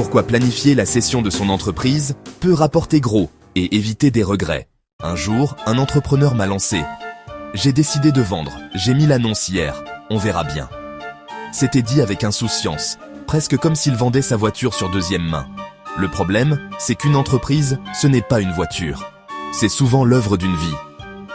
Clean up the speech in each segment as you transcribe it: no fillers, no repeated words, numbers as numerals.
pourquoi planifier la cession de son entreprise peut rapporter gros et éviter des regrets. Un jour, un entrepreneur m'a lancé. J'ai décidé de vendre, j'ai mis l'annonce hier, on verra bien. C'était dit avec insouciance, presque comme s'il vendait sa voiture sur deuxième main. Le problème, c'est qu'une entreprise, ce n'est pas une voiture. C'est souvent l'œuvre d'une vie.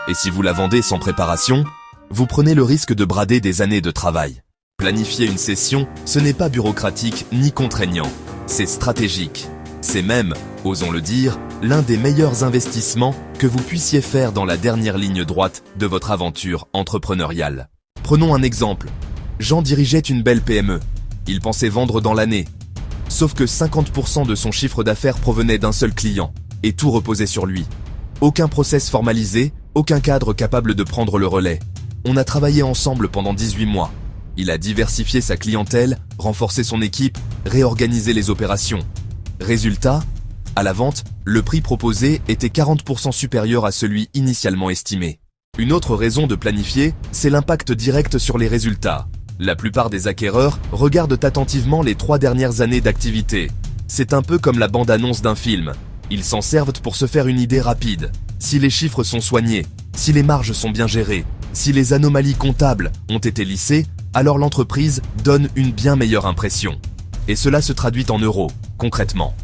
Et si vous la vendez sans préparation, vous prenez le risque de brader des années de travail. Planifier une cession, ce n'est pas bureaucratique ni contraignant. C'est stratégique. C'est même, osons le dire, l'un des meilleurs investissements que vous puissiez faire dans la dernière ligne droite de votre aventure entrepreneuriale. Prenons un exemple. Jean dirigeait une belle PME. Il pensait vendre dans l'année. Sauf que 50% de son chiffre d'affaires provenait d'un seul client, et tout reposait sur lui. Aucun process formalisé, aucun cadre capable de prendre le relais. On a travaillé ensemble pendant 18 mois. Il a diversifié sa clientèle, renforcé son équipe, réorganisé les opérations. Résultat, à la vente, le prix proposé était 40% supérieur à celui initialement estimé. Une autre raison de planifier, c'est l'impact direct sur les résultats. La plupart des acquéreurs regardent attentivement les 3 dernières années d'activité. C'est un peu comme la bande-annonce d'un film. Ils s'en servent pour se faire une idée rapide. Si les chiffres sont soignés, si les marges sont bien gérées, si les anomalies comptables ont été lissées, alors l'entreprise donne une bien meilleure impression. Et cela se traduit en euros, concrètement.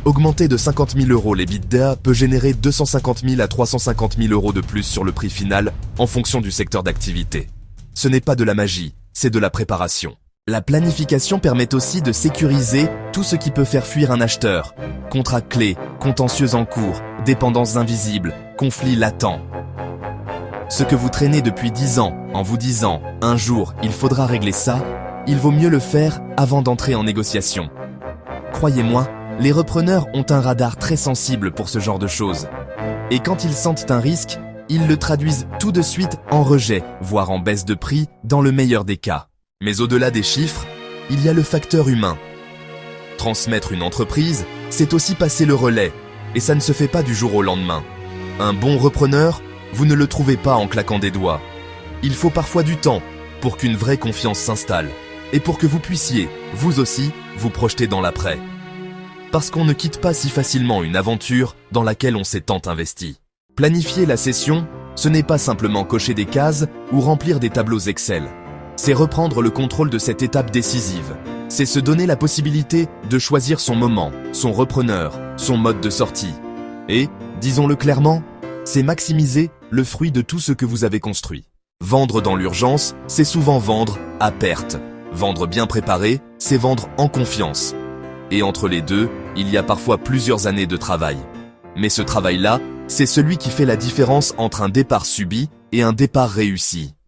Augmenter de 50 000 euros l'EBITDA peut générer 250 000 à 350 000 euros de plus sur le prix final en fonction du secteur d'activité. Ce n'est pas de la magie, c'est de la préparation. La planification permet aussi de sécuriser tout ce qui peut faire fuir un acheteur. Contrats clés, contentieux en cours, dépendances invisibles, conflits latents. Ce que vous traînez depuis 10 ans en vous disant « un jour, il faudra régler ça », il vaut mieux le faire avant d'entrer en négociation. Croyez-moi, les repreneurs ont un radar très sensible pour ce genre de choses. Et quand ils sentent un risque, ils le traduisent tout de suite en rejet, voire en baisse de prix dans le meilleur des cas. Mais au-delà des chiffres, il y a le facteur humain. Transmettre une entreprise, c'est aussi passer le relais, et ça ne se fait pas du jour au lendemain. Un bon repreneur, vous ne le trouvez pas en claquant des doigts. Il faut parfois du temps pour qu'une vraie confiance s'installe, et pour que vous puissiez, vous aussi, vous projeter dans l'après. Parce qu'on ne quitte pas si facilement une aventure dans laquelle on s'est tant investi. Planifier la cession, ce n'est pas simplement cocher des cases ou remplir des tableaux Excel. C'est reprendre le contrôle de cette étape décisive. C'est se donner la possibilité de choisir son moment, son repreneur, son mode de sortie. Et, disons-le clairement, c'est maximiser le fruit de tout ce que vous avez construit. Vendre dans l'urgence, c'est souvent vendre à perte. Vendre bien préparé, c'est vendre en confiance. Et entre les deux, il y a parfois plusieurs années de travail. Mais ce travail-là, c'est celui qui fait la différence entre un départ subi et un départ réussi.